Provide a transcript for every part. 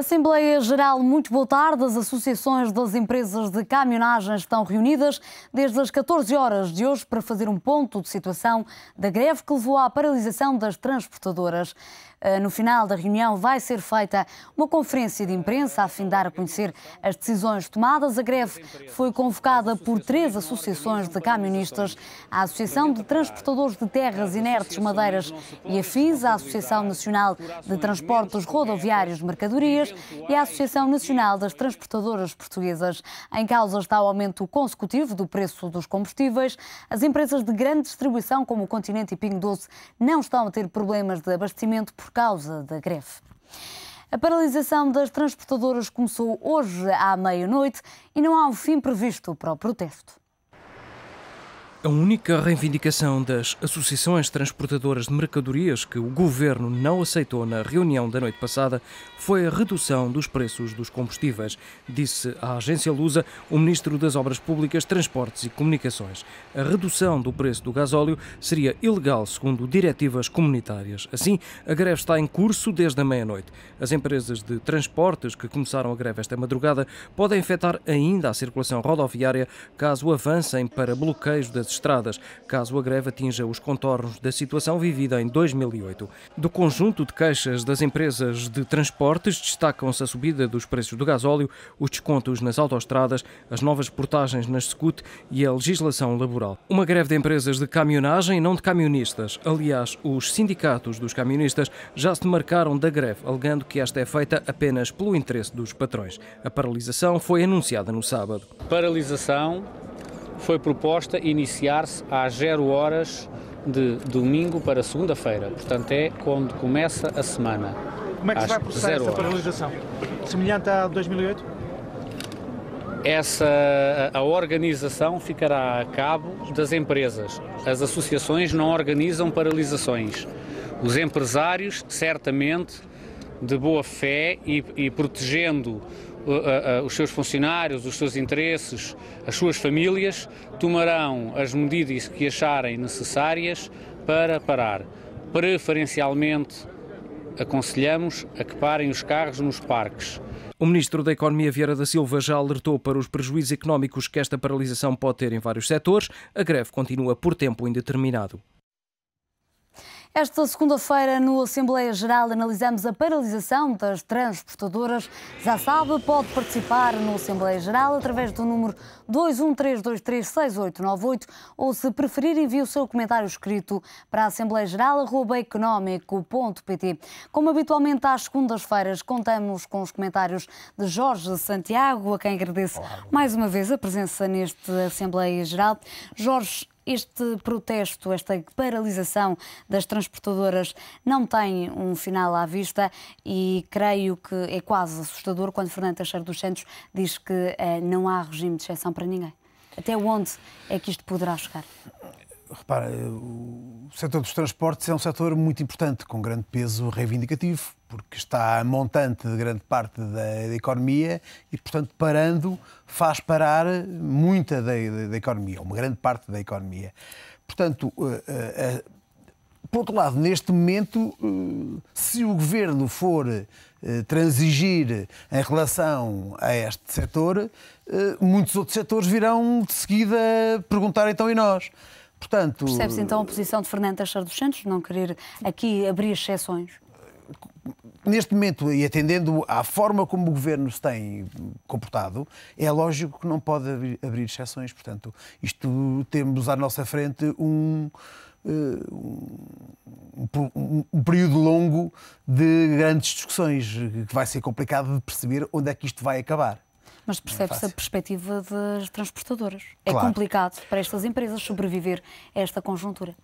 Assembleia Geral, muito boa tarde. As associações das empresas de caminhonagem estão reunidas desde as 14 horas de hoje para fazer um ponto de situação da greve que levou à paralisação das transportadoras. No final da reunião vai ser feita uma conferência de imprensa a fim de dar a conhecer as decisões tomadas. A greve foi convocada por 3 associações de camionistas: a Associação de Transportadores de Terras Inertes, Madeiras e Afins, a Associação Nacional de Transportes Rodoviários de Mercadorias e a Associação Nacional das Transportadoras Portuguesas. Em causa está o aumento consecutivo do preço dos combustíveis. As empresas de grande distribuição, como o Continente e Pingo Doce, não estão a ter problemas de abastecimento por causa da greve. A paralisação das transportadoras começou hoje à meia-noite e não há um fim previsto para o protesto. A única reivindicação das associações transportadoras de mercadorias que o Governo não aceitou na reunião da noite passada foi a redução dos preços dos combustíveis, disse à agência Lusa o Ministro das Obras Públicas, Transportes e Comunicações. A redução do preço do gasóleo seria ilegal, segundo diretivas comunitárias. Assim, a greve está em curso desde a meia-noite. As empresas de transportes que começaram a greve esta madrugada podem afetar ainda a circulação rodoviária caso avancem para bloqueios das estradas, caso a greve atinja os contornos da situação vivida em 2008. Do conjunto de queixas das empresas de transportes, destacam-se a subida dos preços do gasóleo, os descontos nas autoestradas, as novas portagens nas SCUT e a legislação laboral. Uma greve de empresas de caminhonagem e não de camionistas. Aliás, os sindicatos dos camionistas já se demarcaram da greve, alegando que esta é feita apenas pelo interesse dos patrões. A paralisação foi anunciada no sábado. Paralisação foi proposta iniciar-se às 0 horas de domingo para segunda-feira, portanto é quando começa a semana. Como é que se vai processar essa paralisação? Semelhante a 2008? A organização ficará a cabo das empresas. As associações não organizam paralisações. Os empresários, certamente, de boa fé e protegendo os seus funcionários, os seus interesses, as suas famílias, tomarão as medidas que acharem necessárias para parar. Preferencialmente, aconselhamos a que parem os carros nos parques. O Ministro da Economia, Vieira da Silva, já alertou para os prejuízos económicos que esta paralisação pode ter em vários setores. A greve continua por tempo indeterminado. Esta segunda-feira, no Assembleia Geral, analisamos a paralisação das transportadoras. Já sabe, pode participar no Assembleia Geral através do número 213236898 ou, se preferir, envie o seu comentário escrito para assembleiageral@económico.pt. Como habitualmente às segundas-feiras, contamos com os comentários de Jorge Santiago, a quem agradeço mais uma vez a presença neste Assembleia Geral. Jorge, este protesto, esta paralisação das transportadoras não tem um final à vista e creio que é quase assustador quando Fernando Teixeira dos Santos diz que não há regime de exceção para ninguém. Até onde é que isto poderá chegar? Repara, o setor dos transportes é um setor muito importante, com grande peso reivindicativo, porque está a montante de grande parte da economia e, portanto, parando, faz parar muita da economia, uma grande parte da economia. Portanto, por outro lado, neste momento, se o Governo for transigir em relação a este setor, muitos outros setores virão de seguida perguntar então e nós. Portanto, percebe-se então a posição de Fernando Teixeira dos Santos, não querer aqui abrir exceções? Neste momento, e atendendo à forma como o Governo se tem comportado, é lógico que não pode abrir exceções. Portanto, isto temos à nossa frente um período longo de grandes discussões, que vai ser complicado de perceber onde é que isto vai acabar. Mas percebe-se a perspectiva das transportadoras. Claro. É complicado para estas empresas sobreviver a esta conjuntura.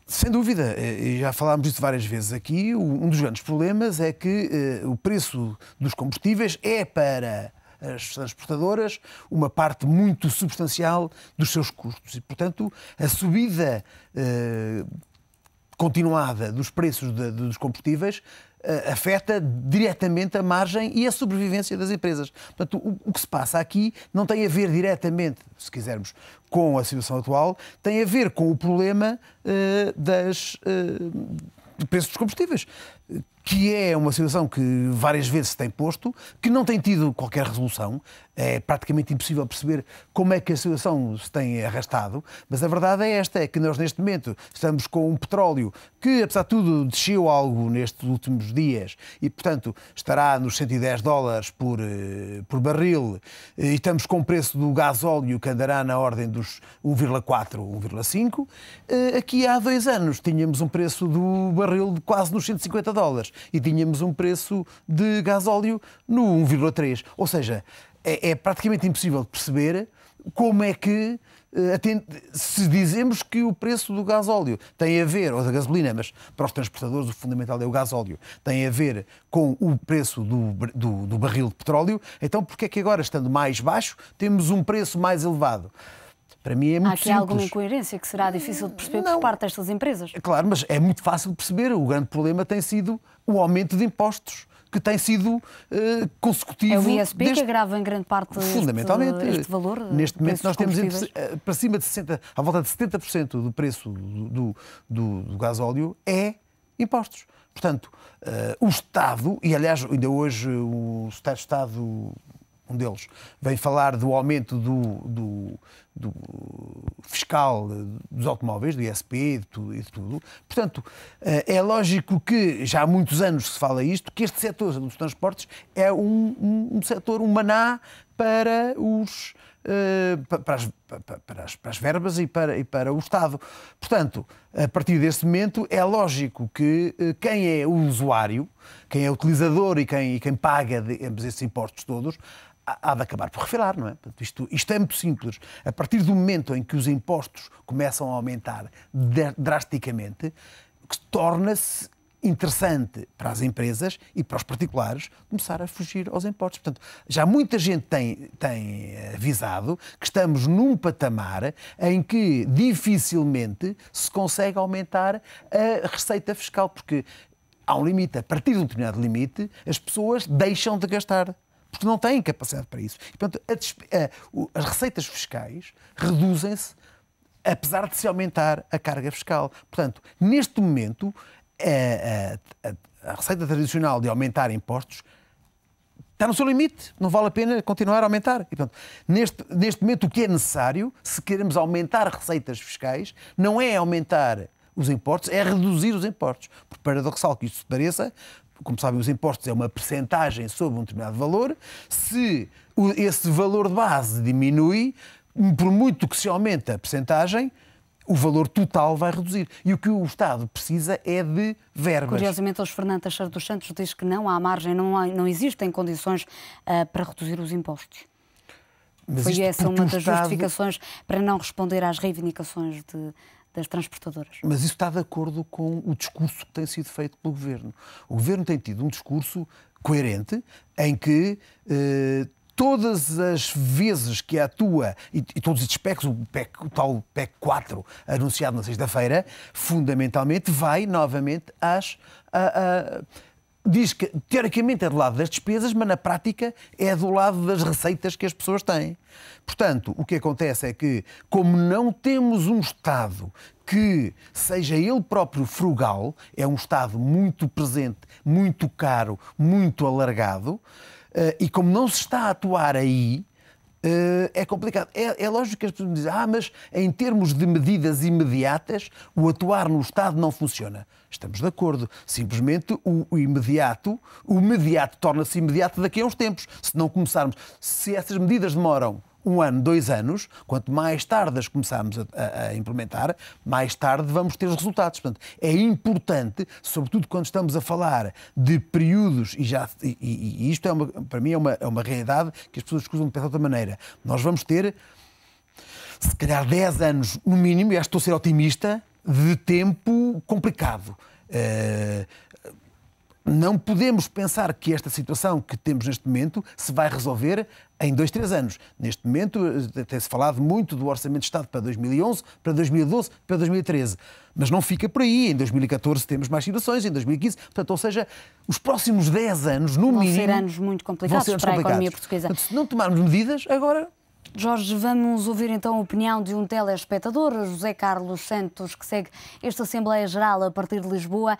Sem dúvida, e já falámos disso várias vezes aqui, um dos grandes problemas é que o preço dos combustíveis é para as transportadoras uma parte muito substancial dos seus custos e, portanto, a subida continuada dos preços dos combustíveis afeta diretamente a margem e a sobrevivência das empresas. Portanto, o que se passa aqui não tem a ver diretamente, se quisermos, com a situação atual, tem a ver com o problema do preço dos combustíveis, que é uma situação que várias vezes se tem posto, que não tem tido qualquer resolução. É praticamente impossível perceber como é que a situação se tem arrastado, mas a verdade é esta, é que nós neste momento estamos com um petróleo que, apesar de tudo, desceu algo nestes últimos dias e, portanto, estará nos $110 por barril, e estamos com o preço do gasóleo que andará na ordem dos 1,4, 1,5. Aqui há 2 anos tínhamos um preço do barril de quase nos $150 e tínhamos um preço de gasóleo no 1,3. Ou seja, é praticamente impossível de perceber como é que, se dizemos que o preço do gasóleo tem a ver, ou da gasolina, mas para os transportadores o fundamental é o gasóleo, tem a ver com o preço do barril de petróleo, então porque é que agora, estando mais baixo, temos um preço mais elevado? Para mim é muito simples. Há aqui alguma incoerência que será difícil de perceber por parte destas empresas? Claro, mas é muito fácil de perceber. O grande problema tem sido o aumento de impostos, que tem sido consecutivo. É o ISP que agrava em grande parte fundamentalmente este valor? Neste momento nós temos para cima de 60%, à volta de 70% do preço do gasóleo é impostos. Portanto, o Estado, e aliás ainda hoje o Secretário de Estado, um deles, vem falar do aumento do fiscal dos automóveis, do ISP e de tudo. Portanto, é lógico que já há muitos anos se fala isto, que este setor dos transportes é um setor, um maná para as verbas e para o Estado. Portanto, a partir deste momento, é lógico que quem é o usuário, quem é o utilizador e quem paga esses impostos todos, há de acabar por refilar, não é? Isto é muito simples. A partir do momento em que os impostos começam a aumentar drasticamente, torna-se interessante para as empresas e para os particulares começar a fugir aos impostos. Portanto, já muita gente tem avisado que estamos num patamar em que dificilmente se consegue aumentar a receita fiscal, porque há um limite. A partir de um determinado limite, as pessoas deixam de gastar, porque não têm capacidade para isso. E, portanto, as receitas fiscais reduzem-se, apesar de se aumentar a carga fiscal. Portanto, neste momento, a receita tradicional de aumentar impostos está no seu limite. Não vale a pena continuar a aumentar. E, portanto, neste momento, o que é necessário, se queremos aumentar receitas fiscais, não é aumentar os impostos, é reduzir os impostos. Por paradoxal que isto se pareça, como sabem, os impostos é uma percentagem sobre um determinado valor. Se esse valor de base diminui, por muito que se aumente a percentagem, o valor total vai reduzir. E o que o Estado precisa é de verbas. Curiosamente, hoje Fernando Teixeira dos Santos diz que não há margem, não existem condições para reduzir os impostos. Mas foi essa uma das Estado... justificações para não responder às reivindicações das transportadoras. Mas isso está de acordo com o discurso que tem sido feito pelo Governo. O Governo tem tido um discurso coerente em que todas as vezes que atua, e todos estes PECs, o tal PEC 4 anunciado na sexta-feira, fundamentalmente vai novamente diz que teoricamente é do lado das despesas, mas na prática é do lado das receitas que as pessoas têm. Portanto, o que acontece é que, como não temos um Estado que seja ele próprio frugal, é um Estado muito presente, muito caro, muito alargado, e como não se está a atuar aí, é complicado. É lógico que as pessoas dizem, mas em termos de medidas imediatas, o atuar no Estado não funciona. Estamos de acordo. Simplesmente o imediato torna-se imediato daqui a uns tempos. Se não começarmos, se essas medidas demoram 1 ano, 2 anos, quanto mais tarde as começarmos a implementar, mais tarde vamos ter os resultados. Portanto, é importante, sobretudo quando estamos a falar de períodos, e isto para mim é uma realidade que as pessoas escusam de pensar de outra maneira. Nós vamos ter, se calhar, 10 anos, no mínimo, e acho que estou a ser otimista, de tempo complicado. Não podemos pensar que esta situação que temos neste momento se vai resolver em 2, 3 anos. Neste momento tem-se falado muito do Orçamento de Estado para 2011, para 2012, para 2013. Mas não fica por aí. Em 2014 temos mais situações, em 2015. Portanto, ou seja, os próximos 10 anos, no mínimo... Vão ser anos muito complicados para a economia portuguesa. Portanto, se não tomarmos medidas, agora Jorge, vamos ouvir então a opinião de um telespectador, José Carlos Santos, que segue esta Assembleia Geral a partir de Lisboa.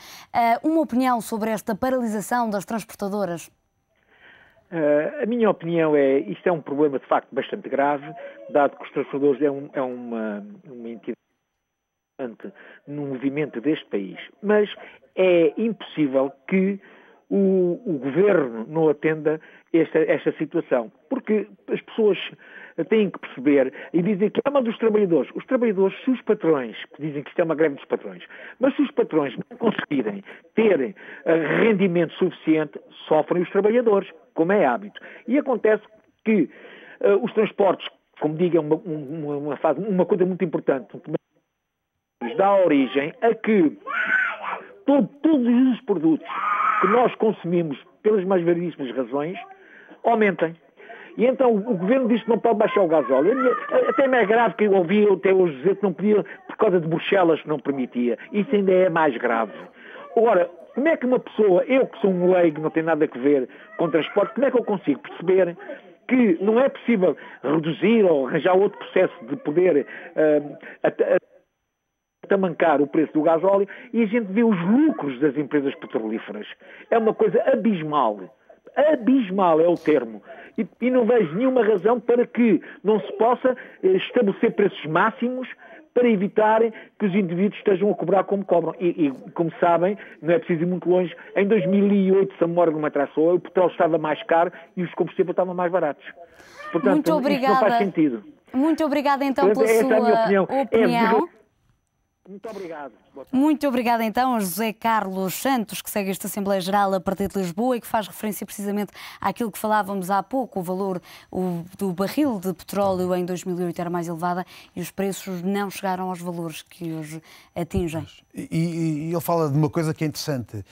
Uma opinião sobre esta paralisação das transportadoras? A minha opinião é isto é um problema de facto bastante grave, dado que os transportadores é uma entidade no movimento deste país. Mas é impossível que o governo não atenda esta situação, porque as pessoas têm que perceber e dizem que é uma dos trabalhadores. Os trabalhadores, se os patrões, que dizem que isto é uma greve dos patrões, mas se os patrões não conseguirem ter rendimento suficiente, sofrem os trabalhadores, como é hábito. E acontece que os transportes, como digo, é uma coisa muito importante, dá origem a que todos os produtos que nós consumimos, pelas mais variedíssimas razões, aumentem. E então o governo diz que não pode baixar o gasóleo. Até mais grave que eu ouvi até hoje dizer que não podia, por causa de Bruxelas, que não permitia. Isso ainda é mais grave. Agora, como é que uma pessoa, eu que sou um leigo, não tenho nada a ver com transporte, como é que eu consigo perceber que não é possível reduzir ou arranjar outro processo de poder atamancar o preço do gasóleo e a gente vê os lucros das empresas petrolíferas? É uma coisa abismal. Abismal é o termo. E não vejo nenhuma razão para que não se possa estabelecer preços máximos para evitar que os indivíduos estejam a cobrar como cobram. E como sabem, não é preciso ir muito longe, em 2008, se a memória não me atrasou, o petróleo estava mais caro e os combustíveis estavam mais baratos. Portanto, muito obrigada. Isso não faz sentido. Muito obrigada então pela essa sua é a minha opinião. Muito obrigado. Muito obrigada então a José Carlos Santos, que segue esta Assembleia Geral a partir de Lisboa e que faz referência precisamente àquilo que falávamos há pouco, o valor do barril de petróleo em 2008 era mais elevado e os preços não chegaram aos valores que hoje atingem. E ele fala de uma coisa que é interessante.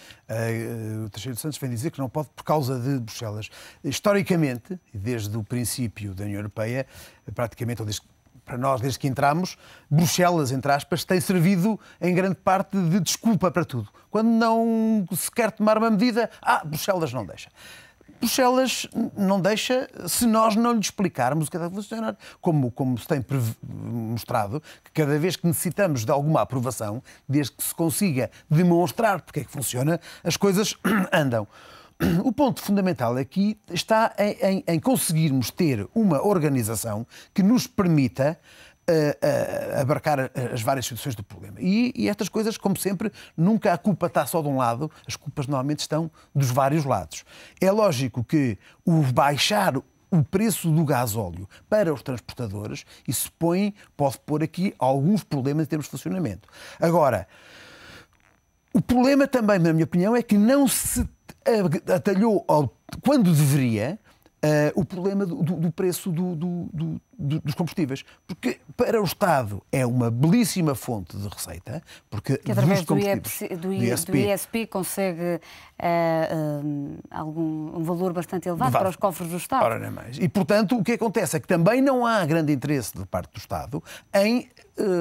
O Teixeira de Santos vem dizer que não pode por causa de Bruxelas. Historicamente, desde o princípio da União Europeia, praticamente, ou para nós, desde que entramos, Bruxelas, entre aspas, tem servido em grande parte de desculpa para tudo. Quando não se quer tomar uma medida, Bruxelas não deixa. Bruxelas não deixa se nós não lhe explicarmos o que deve funcionar. Como se tem mostrado, que cada vez que necessitamos de alguma aprovação, desde que se consiga demonstrar porque é que funciona, as coisas andam. O ponto fundamental aqui está em conseguirmos ter uma organização que nos permita abarcar as várias situações do problema. E estas coisas, como sempre, nunca a culpa está só de um lado, as culpas normalmente estão dos vários lados. É lógico que o baixar o preço do gasóleo para os transportadores, isso pode pôr aqui alguns problemas em termos de funcionamento. Agora, o problema também, na minha opinião, é que não se atalhou, quando deveria, o problema do preço dos combustíveis. Porque para o Estado é uma belíssima fonte de receita, porque que através do ISP consegue um valor bastante elevado para os cofres do Estado. Ora, não é mais. E, portanto, o que acontece é que também não há grande interesse de parte do Estado em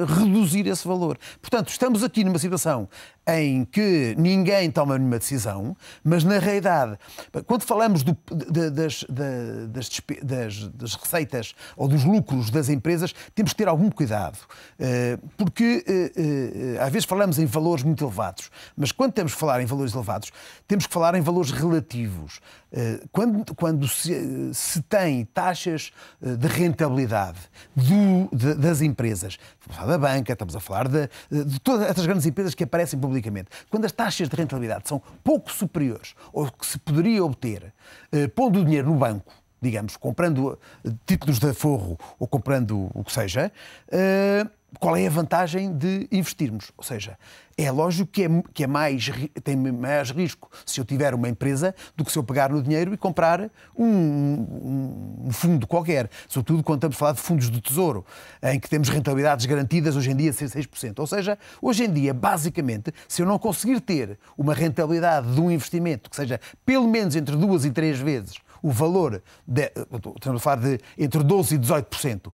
reduzir esse valor. Portanto, estamos aqui numa situação em que ninguém toma nenhuma decisão, mas, na realidade, quando falamos das receitas ou dos lucros das empresas, temos que ter algum cuidado, porque às vezes falamos em valores muito elevados, mas quando temos que falar em valores elevados, temos que falar em valores relativos. Quando se tem taxas de rentabilidade das empresas, estamos a falar da banca, estamos a falar de todas estas grandes empresas que aparecem publicamente, quando as taxas de rentabilidade são pouco superiores ao que se poderia obter pondo o dinheiro no banco, digamos, comprando títulos de aforro ou comprando o que seja, qual é a vantagem de investirmos? Ou seja, é lógico que tem mais risco se eu tiver uma empresa do que se eu pegar no dinheiro e comprar um fundo qualquer. Sobretudo quando estamos a falar de fundos do Tesouro, em que temos rentabilidades garantidas hoje em dia de 6%. Ou seja, hoje em dia, basicamente, se eu não conseguir ter uma rentabilidade de um investimento que seja pelo menos entre 2 e 3 vezes o valor, estamos a falar de entre 12% e 18%,